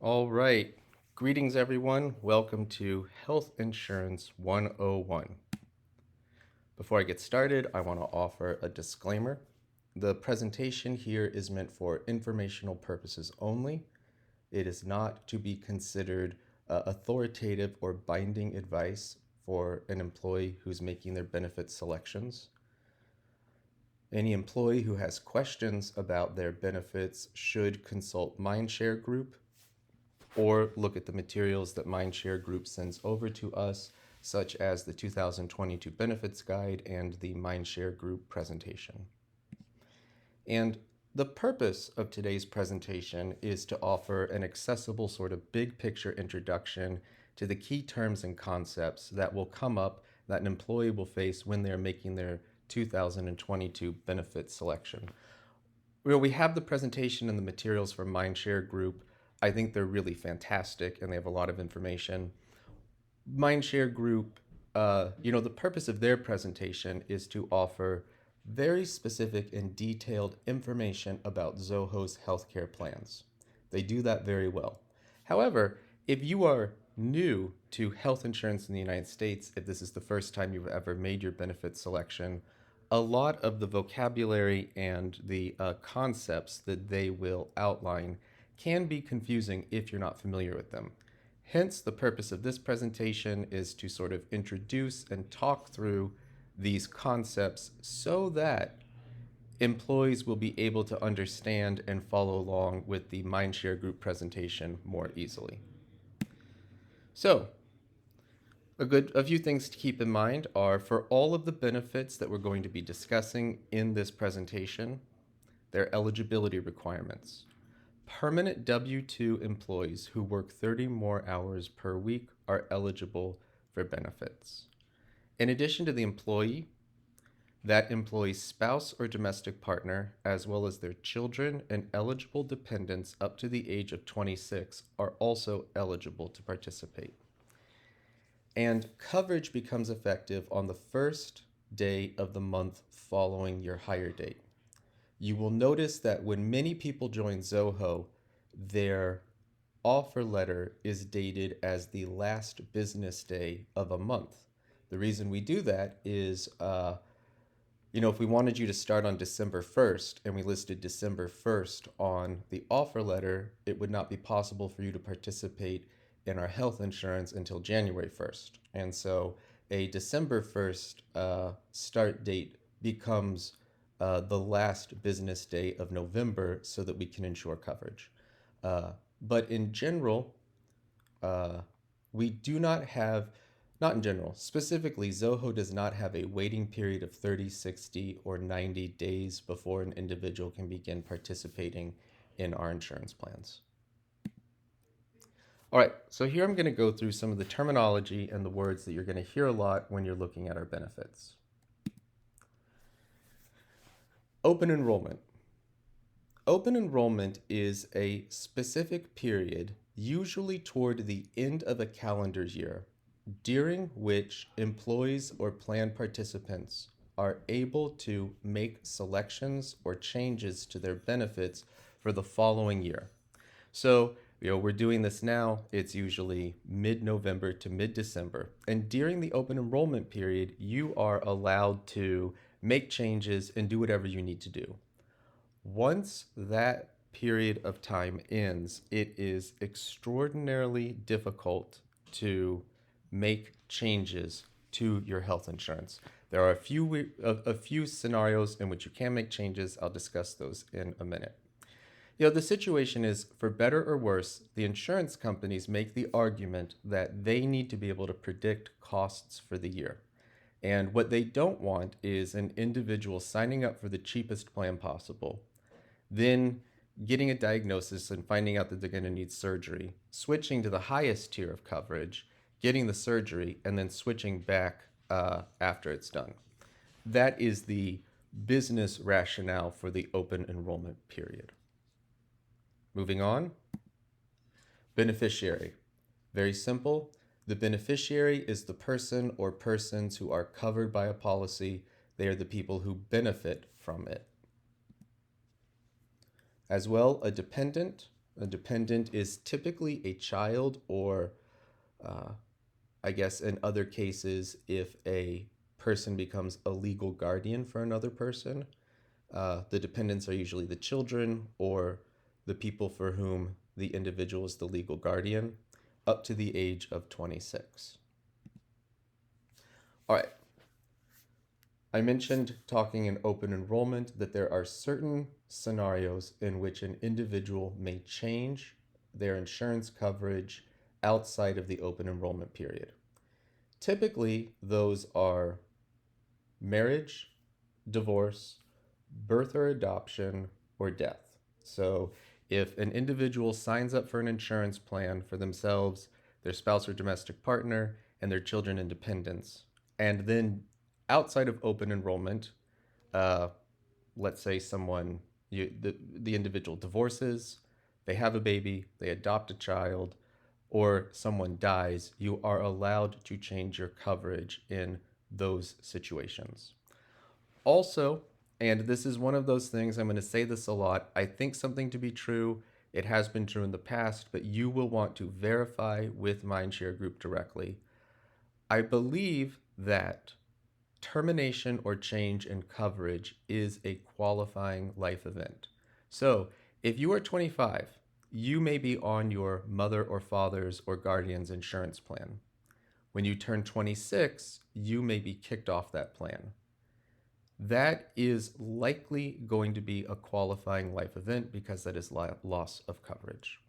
All right. Greetings, everyone. Welcome to Health Insurance 101. Before I get started, I want to offer a disclaimer. The presentation here is meant for informational purposes only. It is not to be considered authoritative or binding advice for an employee who's making their benefit selections. Any employee who has questions about their benefits should consult Mindshare Group or look at the materials that Mindshare Group sends over to us, such as the 2022 Benefits Guide and the Mindshare Group presentation. And the purpose of today's presentation is to offer an accessible sort of big picture introduction to the key terms and concepts that will come up that an employee will face when they're making their 2022 benefit selection. We have the presentation and the materials from Mindshare Group. I think they're really fantastic and they have a lot of information. Mindshare Group, the purpose of their presentation is to offer very specific and detailed information about Zoho's healthcare plans. They do that very well. However, if you are new to health insurance in the United States, if this is the first time you've ever made your benefit selection, a lot of the vocabulary and the concepts that they will outline can be confusing if you're not familiar with them. Hence, the purpose of this presentation is to sort of introduce and talk through these concepts so that employees will be able to understand and follow along with the Mindshare Group presentation more easily. So, a few things to keep in mind are for all of the benefits that we're going to be discussing in this presentation, their eligibility requirements. Permanent W-2 employees who work 30 more hours per week are eligible for benefits. In addition to the employee, that employee's spouse or domestic partner, as well as their children and eligible dependents up to the age of 26, are also eligible to participate. And coverage becomes effective on the first day of the month following your hire date. You will notice that when many people join Zoho, their offer letter is dated as the last business day of a month. The reason we do that is, if we wanted you to start on December 1st and we listed December 1st on the offer letter, it would not be possible for you to participate in our health insurance until January 1st. And so a December 1st start date becomes the last business day of November so that we can ensure coverage. But in general, we do not have, not in general, specifically, Zoho does not have a waiting period of 30, 60, or 90 days before an individual can begin participating in our insurance plans. All right, so here I'm going to go through some of the terminology and the words that you're going to hear a lot when you're looking at our benefits. Open enrollment. Open enrollment is a specific period, usually toward the end of a calendar year, during which employees or plan participants are able to make selections or changes to their benefits for the following year. So, we're doing this now. It's usually mid-November to mid-December. And during the open enrollment period, you are allowed to make changes and do whatever you need to do. Once that period of time ends, it is extraordinarily difficult to make changes to your health insurance. There are a few scenarios in which you can make changes. I'll discuss those in a minute. The situation is, for better or worse, the insurance companies make the argument that they need to be able to predict costs for the year. And what they don't want is an individual signing up for the cheapest plan possible, then getting a diagnosis and finding out that they're going to need surgery, switching to the highest tier of coverage, getting the surgery, and then switching back after it's done. That is the business rationale for the open enrollment period. Moving on, beneficiary. Very simple. The beneficiary is the person or persons who are covered by a policy. They are the people who benefit from it. As well, a dependent A dependent is typically a child, or I guess in other cases, if a person becomes a legal guardian for another person, the dependents are usually the children or the people for whom the individual is the legal guardian up to the age of 26. All right. I mentioned talking in open enrollment that there are certain scenarios in which an individual may change their insurance coverage outside of the open enrollment period. Typically, those are marriage, divorce, birth or adoption, or death. So, if an individual signs up for an insurance plan for themselves, their spouse or domestic partner, and their children and dependents, and then outside of open enrollment, uh, let's say the individual divorces, they have a baby, they adopt a child, or someone dies, you are allowed to change your coverage in those situations. Also, and this is one of those things, I'm going to say this a lot, I think something to be true, it has been true in the past, but you will want to verify with Mindshare Group directly. I believe that termination or change in coverage is a qualifying life event. So, if you are 25, you may be on your mother or father's or guardian's insurance plan. When you turn 26, you may be kicked off that plan. That is likely going to be a qualifying life event because that is loss of coverage.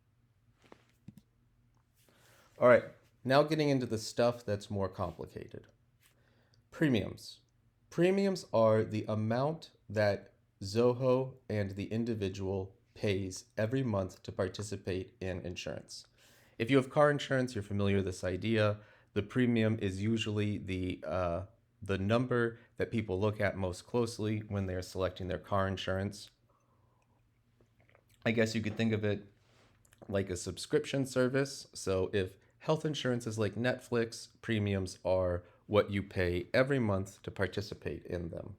All right, now getting into the stuff that's more complicated. Premiums. Premiums are the amount that Zoho and the individual pays every month to participate in insurance. If you have car insurance, you're familiar with this idea. The premium is usually the number that people look at most closely when they're selecting their car insurance. I guess you could think of it like a subscription service. So if health insurance is like Netflix, premiums are what you pay every month to participate in them.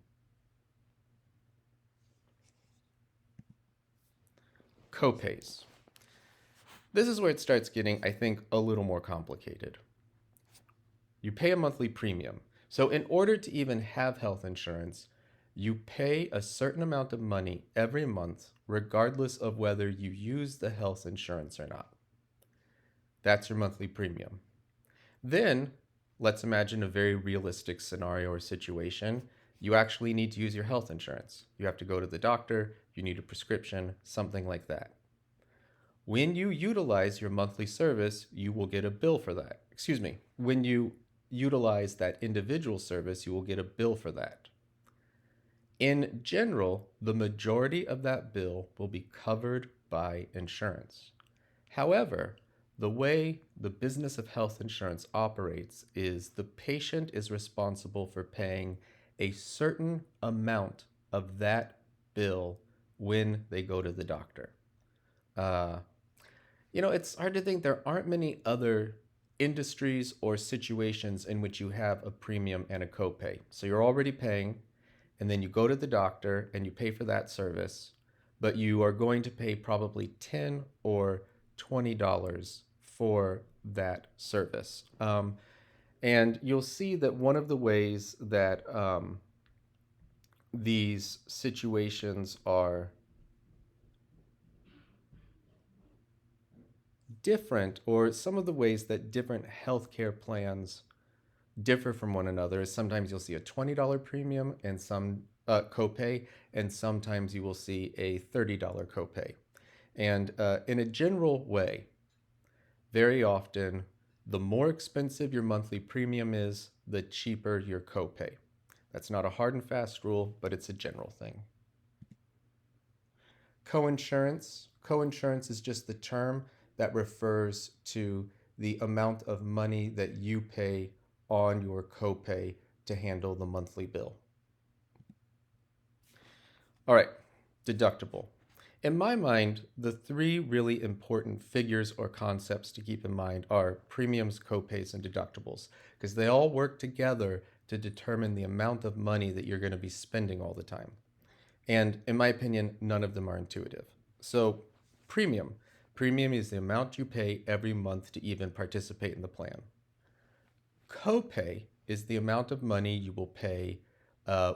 Copays. This is where it starts getting, I think, a little more complicated. You pay a monthly premium. So in order to even have health insurance, you pay a certain amount of money every month, regardless of whether you use the health insurance or not. That's your monthly premium. Then, let's imagine a very realistic scenario or situation. You actually need to use your health insurance. You have to go to the doctor, you need a prescription, something like that. When you utilize your monthly service, you will get a bill for that. Excuse me, when you utilize that individual service, you will get a bill for that. In general, the majority of that bill will be covered by insurance. However, the way the business of health insurance operates is the patient is responsible for paying a certain amount of that bill when they go to the doctor. It's hard to think there aren't many other industries or situations in which you have a premium and a copay. So you're already paying, and then you go to the doctor and you pay for that service, but you are going to pay probably $10 or $20 for that service. And you'll see that one of the ways that these situations are different, or some of the ways that different healthcare plans differ from one another, is sometimes you'll see a $20 premium and some copay, and sometimes you will see a $30 copay. And in a general way, very often, the more expensive your monthly premium is, the cheaper your copay. That's not a hard and fast rule, but it's a general thing. Coinsurance. Coinsurance is just the term that refers to the amount of money that you pay on your copay to handle the monthly bill. All right, deductible. In my mind, the three really important figures or concepts to keep in mind are premiums, copays, and deductibles, because they all work together to determine the amount of money that you're going to be spending all the time. And in my opinion, none of them are intuitive. So, premium. Premium is the amount you pay every month to even participate in the plan. Copay is the amount of money you will pay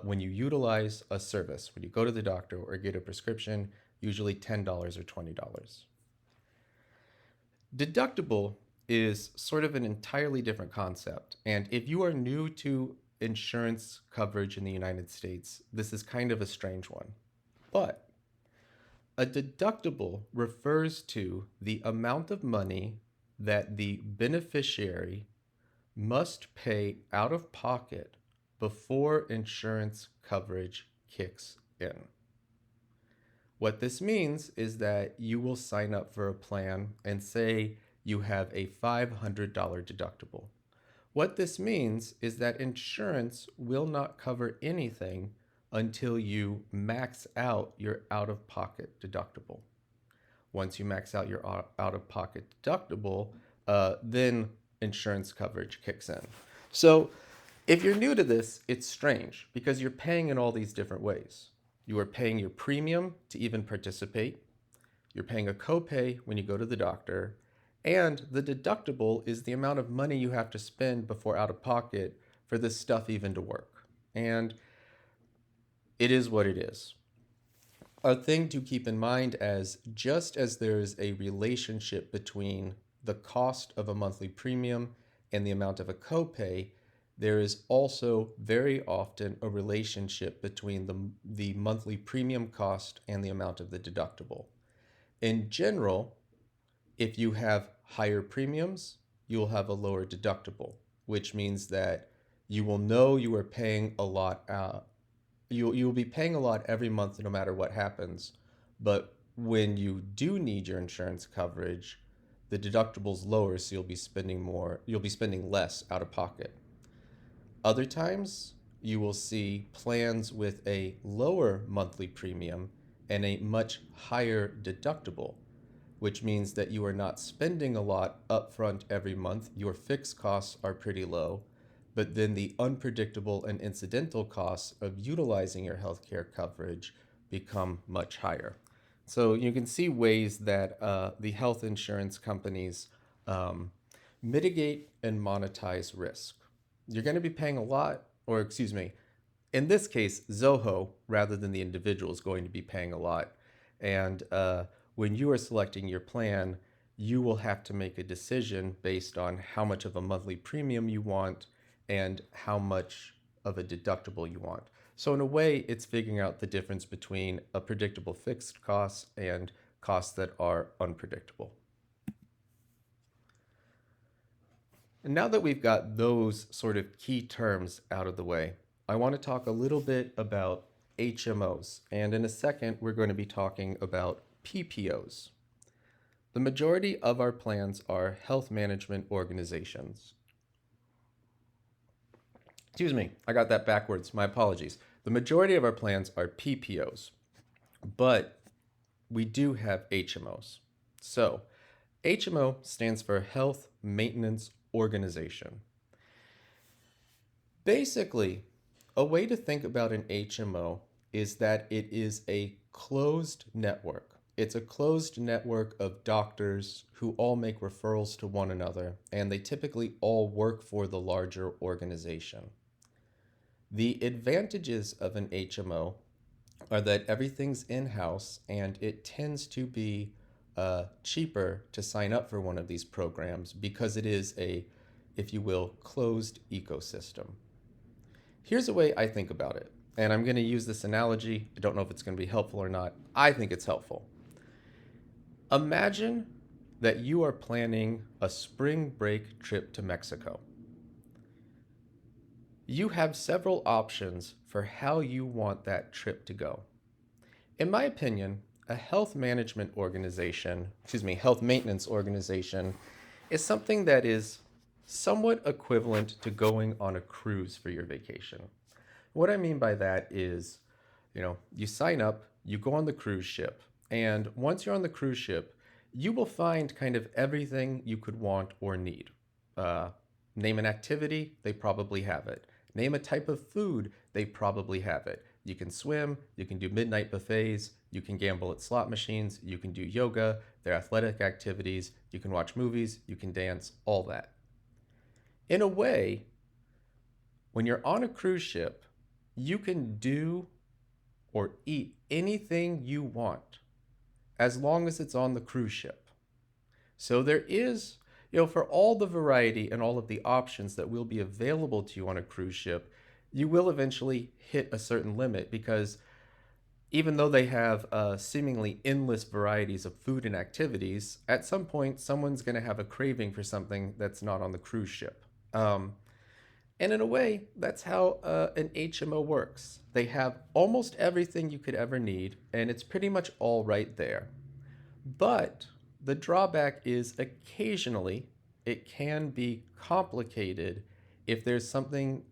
when you utilize a service, when you go to the doctor or get a prescription, usually $10 or $20. Deductible is sort of an entirely different concept. And if you are new to insurance coverage in the United States, this is kind of a strange one. But a deductible refers to the amount of money that the beneficiary must pay out of pocket before insurance coverage kicks in. What this means is that you will sign up for a plan and say you have a $500 deductible. What this means is that insurance will not cover anything until you max out your out-of-pocket deductible. Once you max out your out-of-pocket deductible, then insurance coverage kicks in. So if you're new to this, it's strange because you're paying in all these different ways. You are paying your premium to even participate. You're paying a copay when you go to the doctor. And the deductible is the amount of money you have to spend before out of pocket for this stuff even to work. And it is what it is. A thing to keep in mind as just as there's a relationship between the cost of a monthly premium and the amount of a copay, there is also very often a relationship between the monthly premium cost and the amount of the deductible. In general, if you have higher premiums, you'll have a lower deductible, which means that you will know you are paying a lot. You'll be paying a lot every month no matter what happens. But when you do need your insurance coverage, the deductible's lower, so you'll be spending less out of pocket. Other times, you will see plans with a lower monthly premium and a much higher deductible, which means that you are not spending a lot upfront every month. Your fixed costs are pretty low, but then the unpredictable and incidental costs of utilizing your healthcare coverage become much higher. So you can see ways that the health insurance companies mitigate and monetize risk. You're going to be paying a lot, or excuse me, in this case, Zoho, rather than the individual, is going to be paying a lot. And when you are selecting your plan, you will have to make a decision based on how much of a monthly premium you want and how much of a deductible you want. So in a way, it's figuring out the difference between a predictable fixed cost and costs that are unpredictable. And now that we've got those sort of key terms out of the way, I want to talk a little bit about HMOs. And in a second, we're going to be talking about PPOs. The majority of our plans are health management organizations. Excuse me, I got that backwards. My apologies. The majority of our plans are PPOs, but we do have HMOs. So HMO stands for Health Maintenance Organization. Basically, a way to think about an HMO is that it is a closed network. It's a closed network of doctors who all make referrals to one another, and they typically all work for the larger organization. The advantages of an HMO are that everything's in-house, and it tends to be cheaper to sign up for one of these programs because it is a, if you will, closed ecosystem. Here's a way I think about it, and I'm going to use this analogy. I don't know if it's going to be helpful or not. I think it's helpful. Imagine that you are planning a spring break trip to Mexico. You have several options for how you want that trip to go. In my opinion, a health maintenance organization is something that is somewhat equivalent to going on a cruise for your vacation. What I mean by that is, you sign up, you go on the cruise ship, and once you're on the cruise ship, you will find kind of everything you could want or need. Name an activity, they probably have it. Name a type of food, they probably have it. You can swim, you can do midnight buffets, you can gamble at slot machines, you can do yoga, there are athletic activities, you can watch movies, you can dance, all that. In a way, when you're on a cruise ship, you can do or eat anything you want as long as it's on the cruise ship. So there is, for all the variety and all of the options that will be available to you on a cruise ship, you will eventually hit a certain limit because even though they have seemingly endless varieties of food and activities, at some point someone's going to have a craving for something that's not on the cruise ship. And in a way, that's how an HMO works. They have almost everything you could ever need, and it's pretty much all right there. But the drawback is occasionally it can be complicated if there's something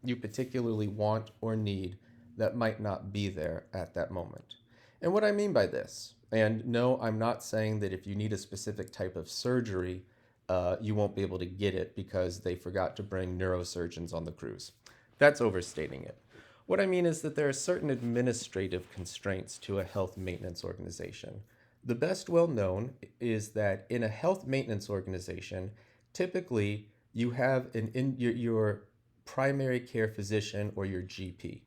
you particularly want or need that might not be there at that moment. And what I mean by this, and no, I'm not saying that if you need a specific type of surgery, you won't be able to get it because they forgot to bring neurosurgeons on the cruise. That's overstating it. What I mean is that there are certain administrative constraints to a health maintenance organization. The best well known is that in a health maintenance organization, typically you have your primary care physician or your GP.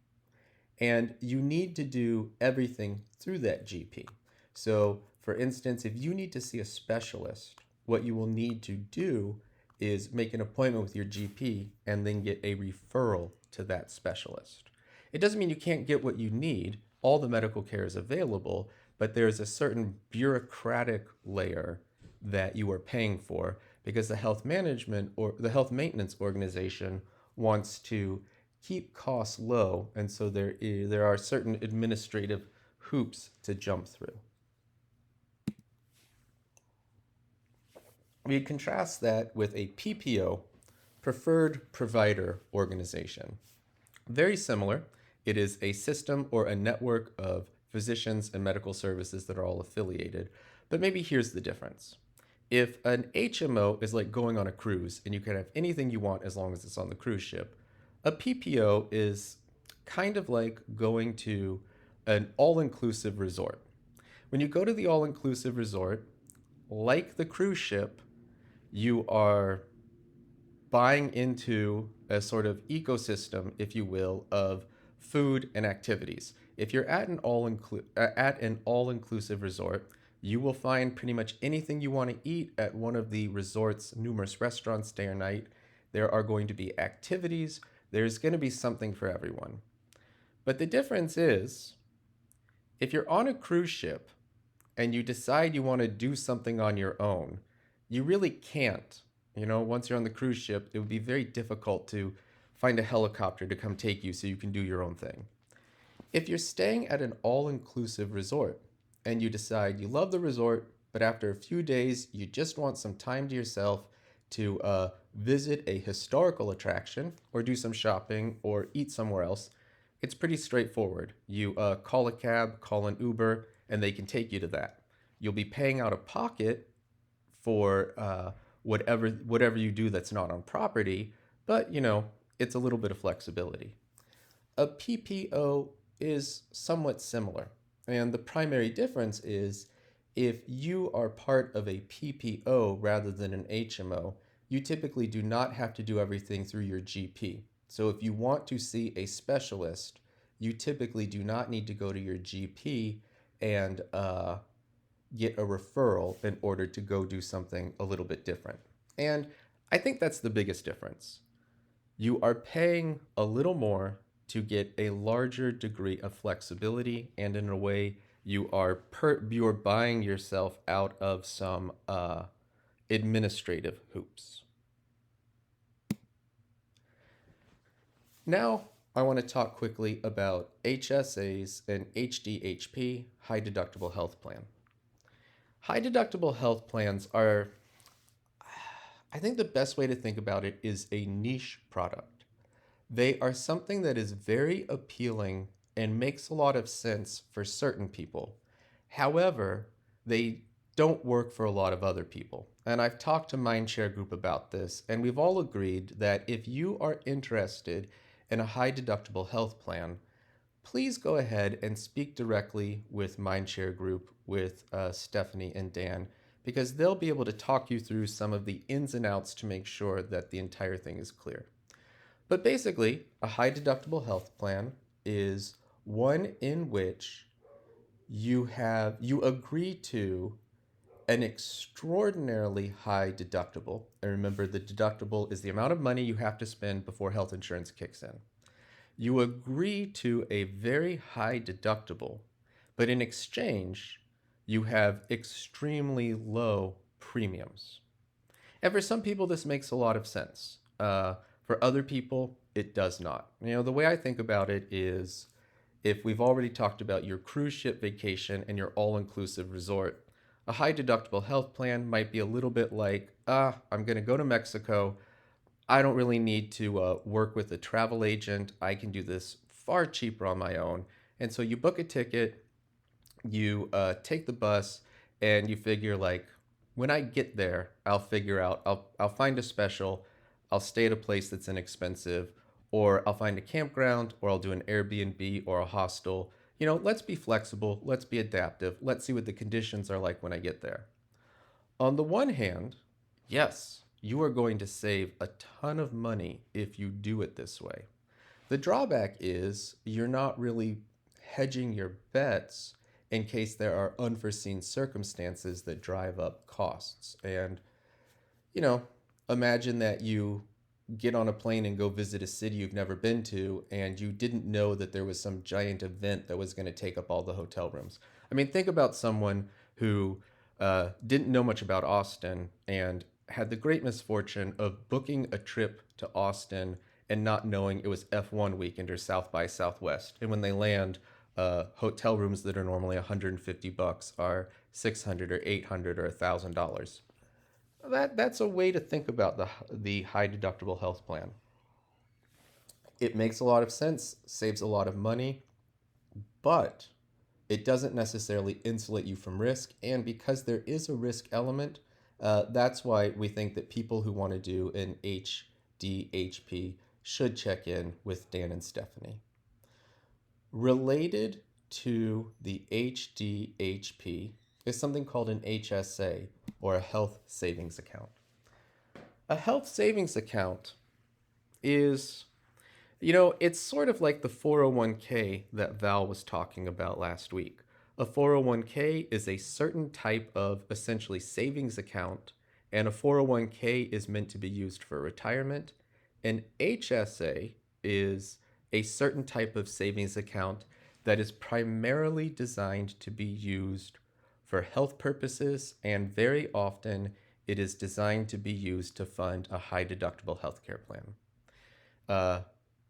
And you need to do everything through that GP. So, for instance, if you need to see a specialist, what you will need to do is make an appointment with your GP and then get a referral to that specialist. It doesn't mean you can't get what you need. All the medical care is available, but there's a certain bureaucratic layer that you are paying for because the health management or the health maintenance organization wants to keep costs low, and so there are certain administrative hoops to jump through. We contrast that with a PPO, Preferred Provider Organization. Very similar. It is a system or a network of physicians and medical services that are all affiliated. But maybe here's the difference. If an HMO is like going on a cruise and you can have anything you want as long as it's on the cruise ship, a PPO is kind of like going to an all-inclusive resort. When you go to the all-inclusive resort, like the cruise ship, you are buying into a sort of ecosystem, if you will, of food and activities. If you're at an all-inclusive resort, you will find pretty much anything you want to eat at one of the resort's numerous restaurants day or night. There are going to be activities. There's going to be something for everyone. But the difference is, if you're on a cruise ship and you decide you want to do something on your own, you really can't. Once you're on the cruise ship, it would be very difficult to find a helicopter to come take you so you can do your own thing. If you're staying at an all-inclusive resort and you decide you love the resort, but after a few days you just want some time to yourself to visit a historical attraction or do some shopping or eat somewhere else, it's pretty straightforward. You call a cab, call an Uber, and they can take you to that. You'll be paying out of pocket for whatever you do that's not on property, but it's a little bit of flexibility. A PPO is somewhat similar, and the primary difference is if you are part of a PPO rather than an HMO, you typically do not have to do everything through your GP. So if you want to see a specialist, you typically do not need to go to your GP and get a referral in order to go do something a little bit different. And I think that's the biggest difference. You are paying a little more to get a larger degree of flexibility, and in a way, you are buying yourself out of some administrative hoops. Now, I want to talk quickly about HSAs and HDHP, high deductible health plan. High deductible health plans are, I think the best way to think about it is a niche product. They are something that is very appealing and makes a lot of sense for certain people. However, they don't work for a lot of other people. And I've talked to Mindshare Group about this, and we've all agreed that if you are interested in a high deductible health plan, please go ahead and speak directly with Mindshare Group with Stephanie and Dan, because they'll be able to talk you through some of the ins and outs to make sure that the entire thing is clear. But basically, a high deductible health plan is one in which you agree to an extraordinarily high deductible. And remember, the deductible is the amount of money you have to spend before health insurance kicks in. You agree to a very high deductible, but in exchange, you have extremely low premiums. And for some people, this makes a lot of sense. For other people, it does not. The way I think about it is, if we've already talked about your cruise ship vacation and your all-inclusive resort, a high deductible health plan might be a little bit like, I'm going to go to Mexico. I don't really need to work with a travel agent. I can do this far cheaper on my own. And so you book a ticket, you take the bus, and you figure, like, when I get there, I'll figure out, I'll find a special, I'll stay at a place that's inexpensive, or I'll find a campground, or I'll do an Airbnb or a hostel. Let's be flexible, let's be adaptive, let's see what the conditions are like when I get there. On the one hand, yes, you are going to save a ton of money if you do it this way. The drawback is you're not really hedging your bets in case there are unforeseen circumstances that drive up costs. And, imagine that you get on a plane and go visit a city you've never been to, and you didn't know that there was some giant event that was going to take up all the hotel rooms. I mean, think about someone who didn't know much about Austin and had the great misfortune of booking a trip to Austin and not knowing it was F1 weekend or South by Southwest. And when they land, hotel rooms that are normally $150 are $600 or $800 or $1,000. That's a way to think about the high deductible health plan. It makes a lot of sense, saves a lot of money, but it doesn't necessarily insulate you from risk. And because there is a risk element, that's why we think that people who want to do an HDHP should check in with Dan and Stephanie. Related to the HDHP is something called an HSA, or a health savings account. A health savings account is, it's sort of like the 401k that Val was talking about last week. A 401k is a certain type of essentially savings account, and a 401k is meant to be used for retirement. An HSA is a certain type of savings account that is primarily designed to be used for health purposes, and very often it is designed to be used to fund a high deductible healthcare plan.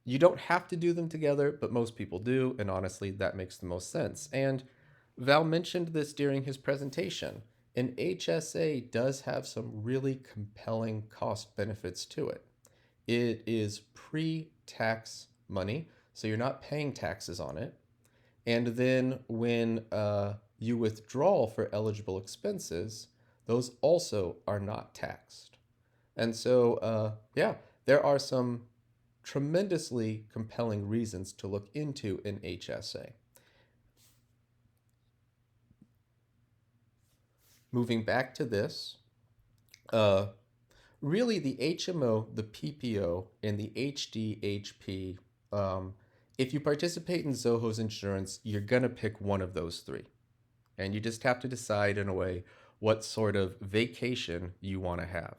You don't have to do them together, but most people do, and honestly, that makes the most sense. And Val mentioned this during his presentation. An HSA does have some really compelling cost benefits to it. It is pre-tax money, so you're not paying taxes on it. And then when you withdraw for eligible expenses, those also are not taxed. And so, there are some tremendously compelling reasons to look into an HSA. Moving back to this, really the HMO, the PPO, and the HDHP, if you participate in Zoho's insurance, you're going to pick one of those three. And you just have to decide, in a way, what sort of vacation you want to have.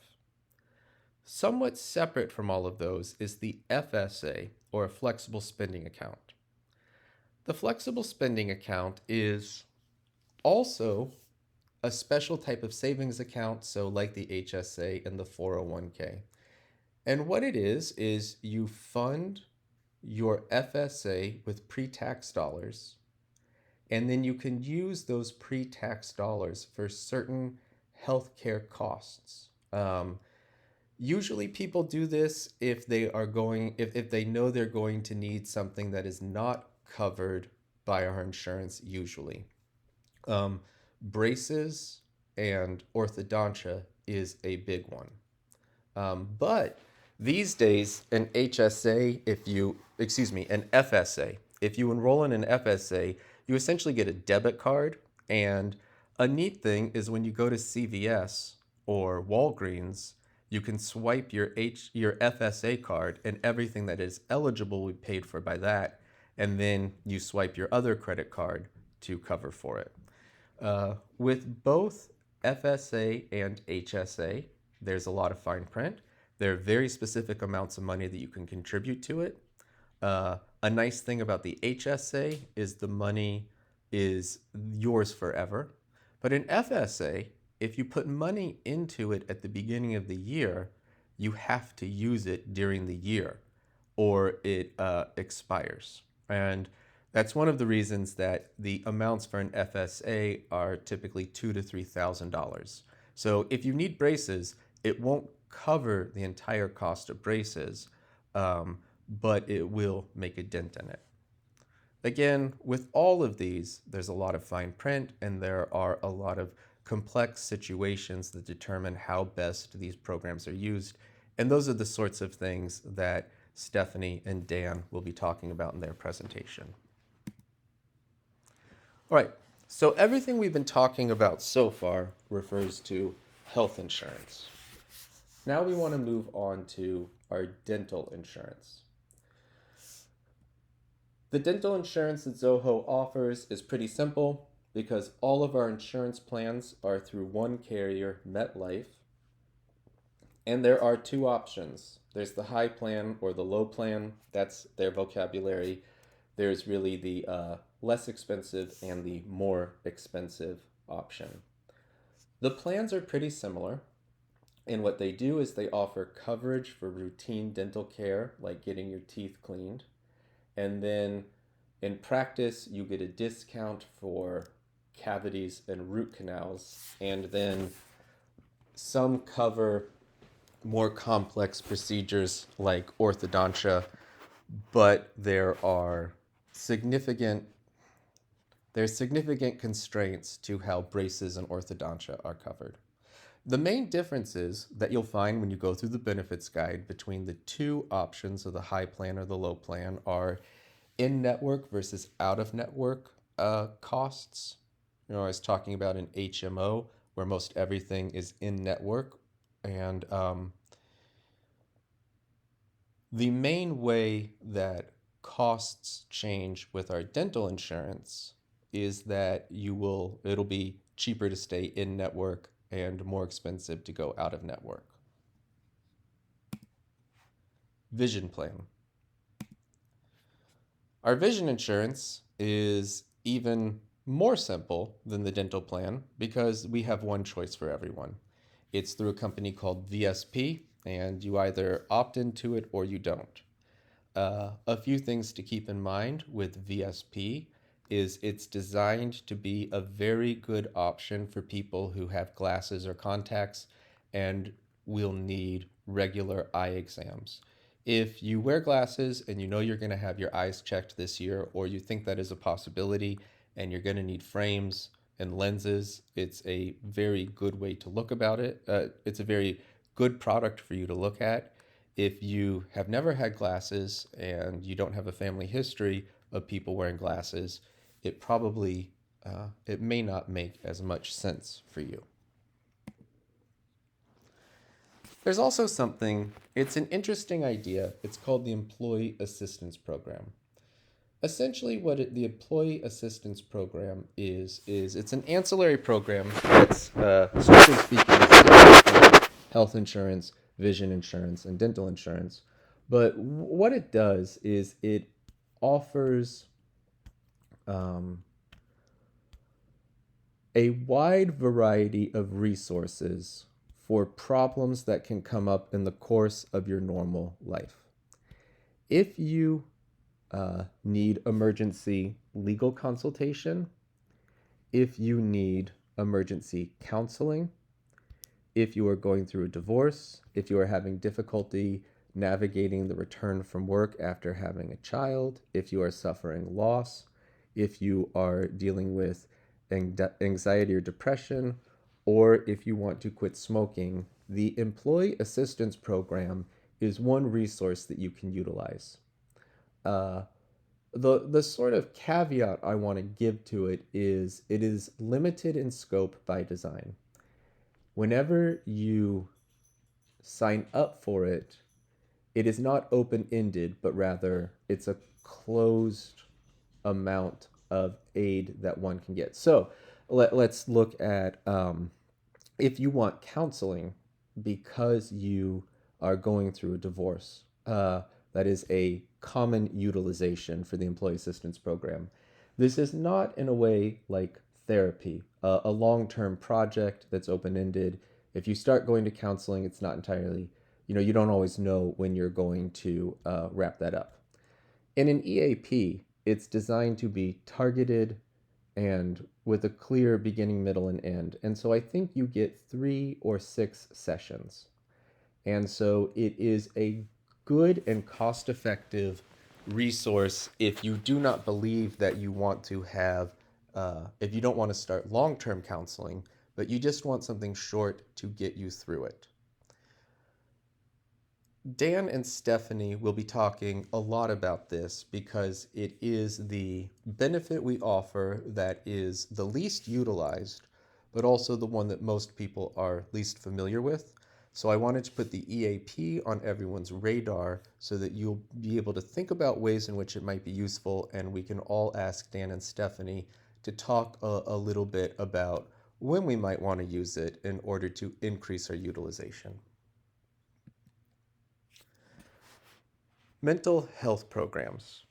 Somewhat separate from all of those is the FSA, or a flexible spending account. The flexible spending account is also a special type of savings account, so like the HSA and the 401k. And what it is you fund your FSA with pre-tax dollars, and then you can use those pre-tax dollars for certain healthcare costs. Usually people do this if they know they're going to need something that is not covered by our insurance usually. Braces and orthodontia is a big one. But these days, an FSA, If you enroll in an FSA, you essentially get a debit card, and a neat thing is when you go to CVS or Walgreens, you can swipe your FSA card, and everything that is eligible will be paid for by that, and then you swipe your other credit card to cover for it. With both FSA and HSA, there's a lot of fine print. There are very specific amounts of money that you can contribute to it. A nice thing about the HSA is the money is yours forever. But in FSA, if you put money into it at the beginning of the year, you have to use it during the year or it expires. And that's one of the reasons that the amounts for an FSA are typically $2,000 to $3,000. So if you need braces, it won't cover the entire cost of braces, but it will make a dent in it. Again, with all of these, there's a lot of fine print, and there are a lot of complex situations that determine how best these programs are used. And those are the sorts of things that Stephanie and Dan will be talking about in their presentation. All right, so everything we've been talking about so far refers to health insurance. Now we want to move on to our dental insurance. The dental insurance that Zoho offers is pretty simple because all of our insurance plans are through one carrier, MetLife, and there are two options. There's the high plan or the low plan. That's their vocabulary. There's really the less expensive and the more expensive option. The plans are pretty similar, and what they do is they offer coverage for routine dental care, like getting your teeth cleaned. And then in practice, you get a discount for cavities and root canals. And then some cover more complex procedures like orthodontia, but there's significant constraints to how braces and orthodontia are covered. The main differences that you'll find when you go through the benefits guide between the two options of the high plan or the low plan are in-network versus out-of-network costs. I was talking about an HMO where most everything is in-network. And the main way that costs change with our dental insurance is that it'll be cheaper to stay in-network and more expensive to go out of network. Vision plan. Our vision insurance is even more simple than the dental plan because we have one choice for everyone. It's through a company called VSP, and you either opt into it or you don't. A few things to keep in mind with VSP is it's designed to be a very good option for people who have glasses or contacts and will need regular eye exams. If you wear glasses and you know you're going to have your eyes checked this year, or you think that is a possibility and you're going to need frames and lenses, it's a very good way to look about it. It's a very good product for you to look at. If you have never had glasses and you don't have a family history of people wearing glasses, it may not make as much sense for you. There's also it's an interesting idea. It's called the Employee Assistance Program. Essentially what the Employee Assistance Program is it's an ancillary program that's, strictly speaking, health insurance, vision insurance, and dental insurance. But what it does is it offers a wide variety of resources for problems that can come up in the course of your normal life. If you need emergency legal consultation, if you need emergency counseling, if you are going through a divorce, if you are having difficulty navigating the return from work after having a child, if you are suffering loss, if you are dealing with anxiety or depression, or if you want to quit smoking, the Employee Assistance Program is one resource that you can utilize. The sort of caveat I want to give to it is limited in scope by design. Whenever you sign up for it, it is not open-ended, but rather it's a closed amount of aid that one can get. So let's look at if you want counseling because you are going through a divorce. That is a common utilization for the Employee Assistance Program. This is not in a way like therapy, a long-term project that's open-ended. If you start going to counseling, it's not entirely, you don't always know when you're going to wrap that up. In an EAP, it's designed to be targeted and with a clear beginning, middle, and end. And so I think you get 3 or 6 sessions. And so it is a good and cost effective resource if you do not believe that you want to have, if you don't want to start long term counseling, but you just want something short to get you through it. Dan and Stephanie will be talking a lot about this because it is the benefit we offer that is the least utilized, but also the one that most people are least familiar with. So I wanted to put the EAP on everyone's radar so that you'll be able to think about ways in which it might be useful, and we can all ask Dan and Stephanie to talk a little bit about when we might want to use it in order to increase our utilization. Mental health programs.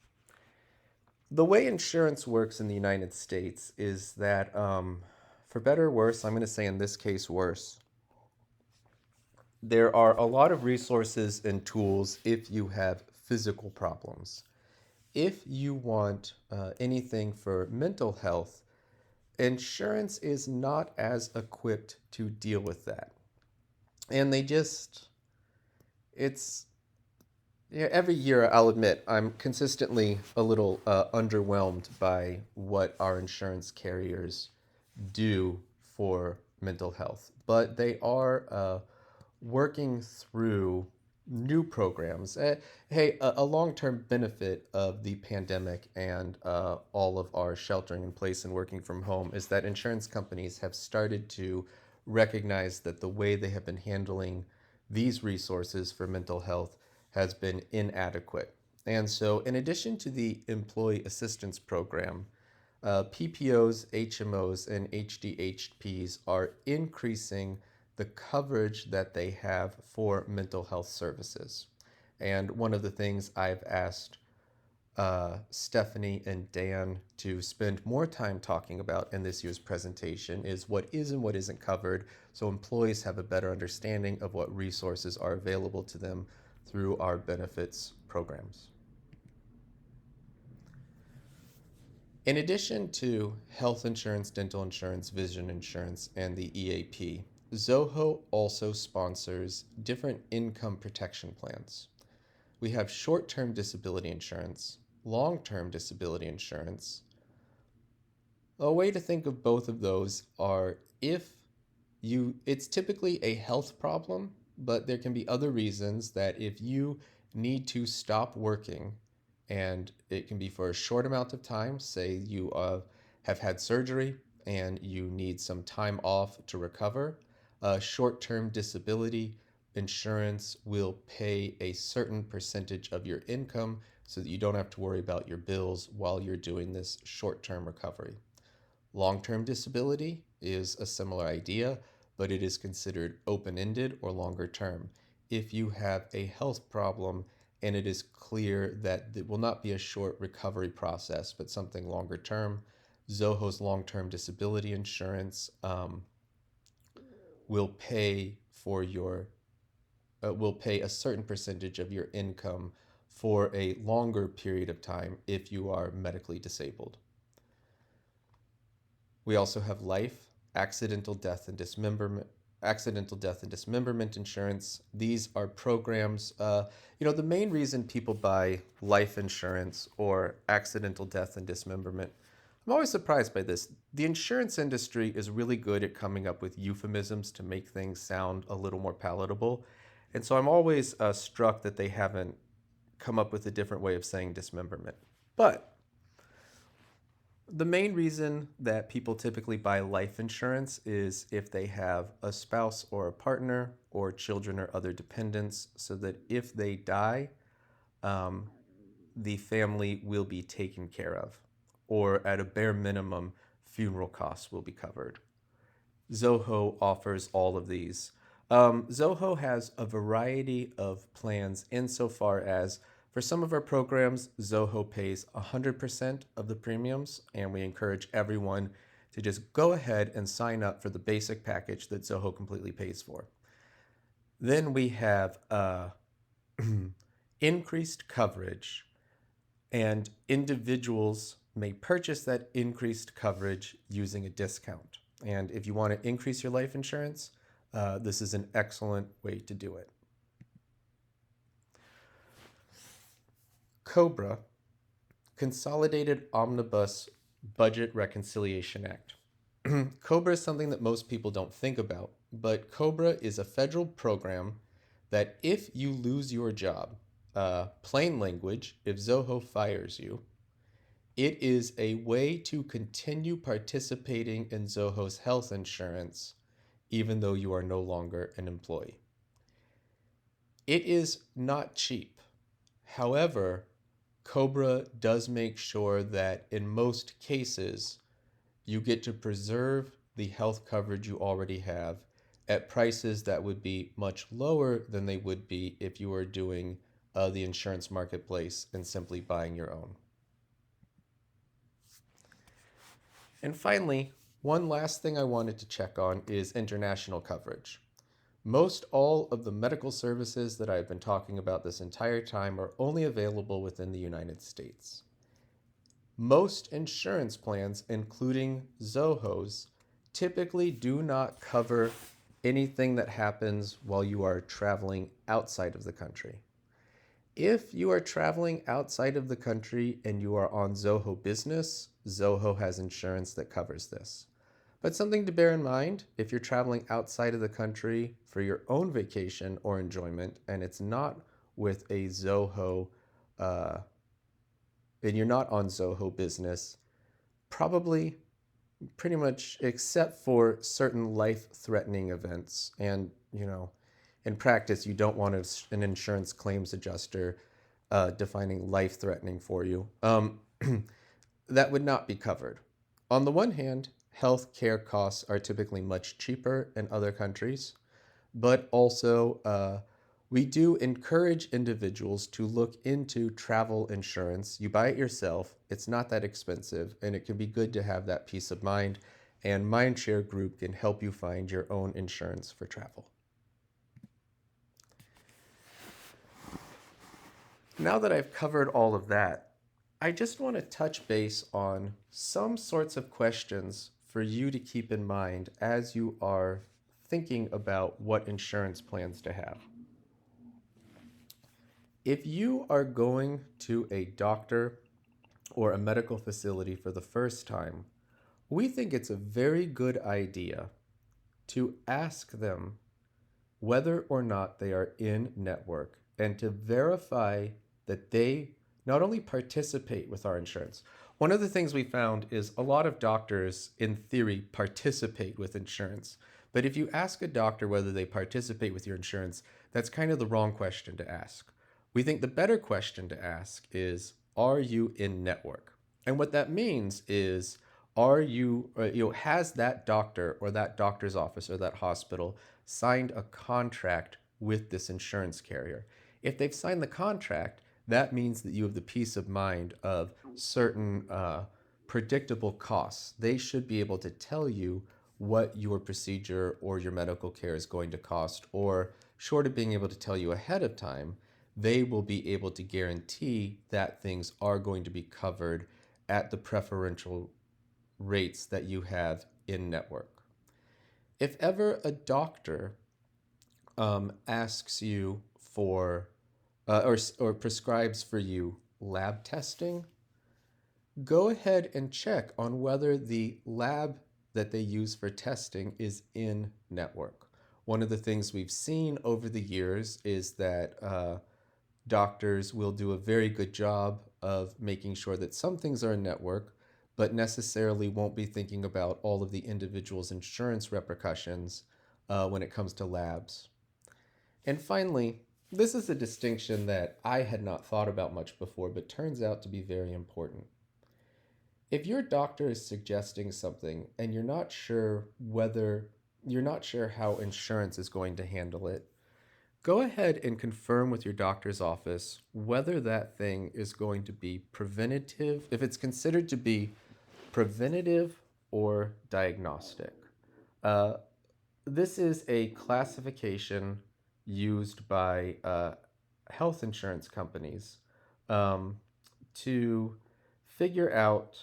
The way insurance works in the United States is that, for better or worse, I'm going to say in this case worse, there are a lot of resources and tools if you have physical problems. If you want anything for mental health, insurance is not as equipped to deal with that. And it's, yeah, every year, I'll admit, I'm consistently a little underwhelmed by what our insurance carriers do for mental health. But they are working through new programs. Hey, a long-term benefit of the pandemic and all of our sheltering in place and working from home is that insurance companies have started to recognize that the way they have been handling these resources for mental health has been inadequate. And so, in addition to the Employee Assistance Program, PPOs, HMOs, and HDHPs are increasing the coverage that they have for mental health services. And one of the things I've asked Stephanie and Dan to spend more time talking about in this year's presentation is what is and what isn't covered, so employees have a better understanding of what resources are available to them through our benefits programs. In addition to health insurance, dental insurance, vision insurance, and the EAP, Zoho also sponsors different income protection plans. We have short-term disability insurance, long-term disability insurance. A way to think of both of those are it's typically a health problem, but there can be other reasons that if you need to stop working, and it can be for a short amount of time, say you have had surgery and you need some time off to recover, short-term disability insurance will pay a certain percentage of your income so that you don't have to worry about your bills while you're doing this short-term recovery. Long-term disability is a similar idea, but it is considered open-ended or longer term. If you have a health problem and it is clear that it will not be a short recovery process, but something longer term, Zoho's long-term disability insurance will pay a certain percentage of your income for a longer period of time if you are medically disabled. We also have life, accidental death and dismemberment insurance. These are programs, the main reason people buy life insurance or accidental death and dismemberment, I'm always surprised by this. The insurance industry is really good at coming up with euphemisms to make things sound a little more palatable. And so I'm always struck that they haven't come up with a different way of saying dismemberment. But the main reason that people typically buy life insurance is if they have a spouse or a partner or children or other dependents, so that if they die, the family will be taken care of, or at a bare minimum, funeral costs will be covered. Zoho offers all of these. Zoho has a variety of plans insofar as for some of our programs, Zoho pays 100% of the premiums, and we encourage everyone to just go ahead and sign up for the basic package that Zoho completely pays for. Then we have increased coverage, and individuals may purchase that increased coverage using a discount. And if you want to increase your life insurance, this is an excellent way to do it. COBRA, Consolidated Omnibus Budget Reconciliation Act. COBRA is something that most people don't think about, but COBRA is a federal program that if you lose your job, plain language, if Zoho fires you, it is a way to continue participating in Zoho's health insurance even though you are no longer an employee. It is not cheap. However, COBRA does make sure that in most cases, you get to preserve the health coverage you already have at prices that would be much lower than they would be if you were doing the insurance marketplace and simply buying your own. And finally, one last thing I wanted to check on is international coverage. Most all of the medical services that I've been talking about this entire time are only available within the United States. Most insurance plans, including Zoho's, typically do not cover anything that happens while you are traveling outside of the country. If you are traveling outside of the country and you are on Zoho Business, Zoho has insurance that covers this. But something to bear in mind, if you're traveling outside of the country for your own vacation or enjoyment, and it's not with a Zoho, and you're not on Zoho Business, probably pretty much except for certain life-threatening events. And, in practice, you don't want an insurance claims adjuster defining life-threatening for you. That would not be covered. On the one hand, health care costs are typically much cheaper in other countries, but also we do encourage individuals to look into travel insurance. You buy it yourself, it's not that expensive, and it can be good to have that peace of mind, and Mindshare Group can help you find your own insurance for travel. Now that I've covered all of that, I just want to touch base on some sorts of questions for you to keep in mind as you are thinking about what insurance plans to have. If you are going to a doctor or a medical facility for the first time, we think it's a very good idea to ask them whether or not they are in network and to verify that they not only participate with our insurance. One of the things we found is a lot of doctors, in theory, participate with insurance. But if you ask a doctor whether they participate with your insurance, that's kind of the wrong question to ask. We think the better question to ask is, are you in network? And what that means is, has that doctor or that doctor's office or that hospital signed a contract with this insurance carrier? If they've signed the contract, that means that you have the peace of mind of certain predictable costs. They should be able to tell you what your procedure or your medical care is going to cost, or short of being able to tell you ahead of time, they will be able to guarantee that things are going to be covered at the preferential rates that you have in network. If ever a doctor asks you for or prescribes for you lab testing, go ahead and check on whether the lab that they use for testing is in network. One of the things we've seen over the years is that doctors will do a very good job of making sure that some things are in network, but necessarily won't be thinking about all of the individual's insurance repercussions when it comes to labs. And finally, this is a distinction that I had not thought about much before, but turns out to be very important. If your doctor is suggesting something and you're not sure how insurance is going to handle it, go ahead and confirm with your doctor's office whether that thing is going to be preventative, if it's considered to be preventative or diagnostic. Uh, this is a classification used by health insurance companies um, to figure out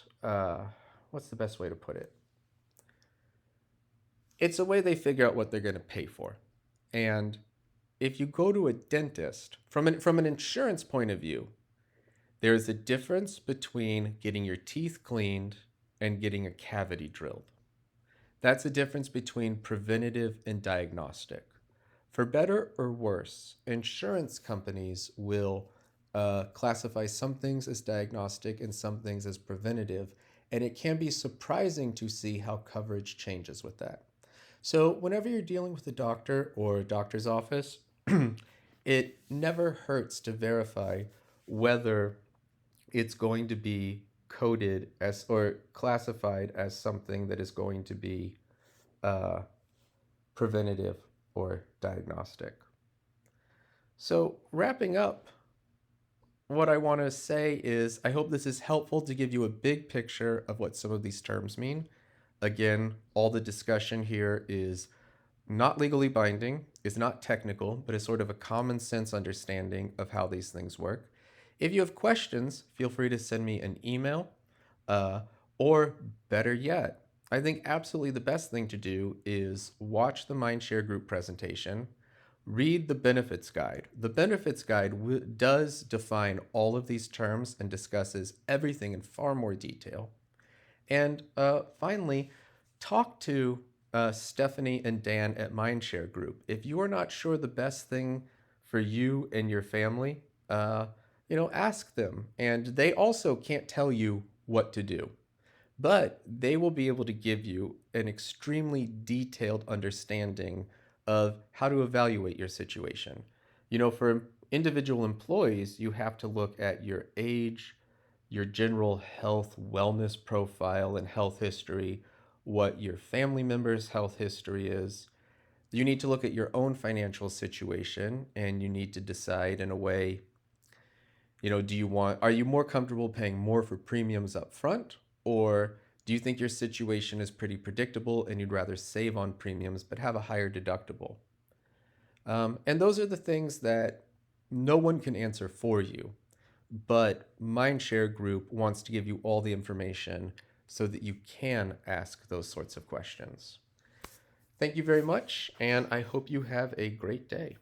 what's the best way to put it? It's a way they figure out what they're going to pay for. And if you go to a dentist, from an insurance point of view, there's a difference between getting your teeth cleaned and getting a cavity drilled. That's the difference between preventative and diagnostic. For better or worse, insurance companies will classify some things as diagnostic and some things as preventative, and it can be surprising to see how coverage changes with that. So whenever you're dealing with a doctor or a doctor's office, it never hurts to verify whether it's going to be coded as or classified as something that is going to be uh, preventative or diagnostic. So wrapping up, what I want to say is I hope this is helpful to give you a big picture of what some of these terms mean. Again, all the discussion here is not legally binding, is not technical, but is sort of a common sense understanding of how these things work. If you have questions, feel free to send me an email, or better yet, I think absolutely the best thing to do is watch the Mindshare group presentation, read the benefits guide. The benefits guide does define all of these terms and discusses everything in far more detail. And finally, talk to Stephanie and Dan at Mindshare Group. If you are not sure the best thing for you and your family, ask them. And they also can't tell you what to do, but they will be able to give you an extremely detailed understanding of how to evaluate your situation. For individual employees, you have to look at your age, your general health wellness profile and health history, what your family members' health history is. You need to look at your own financial situation, and you need to decide in a way, are you more comfortable paying more for premiums up front, or do you think your situation is pretty predictable and you'd rather save on premiums but have a higher deductible? And those are the things that no one can answer for you. But Mindshare Group wants to give you all the information so that you can ask those sorts of questions. Thank you very much, and I hope you have a great day.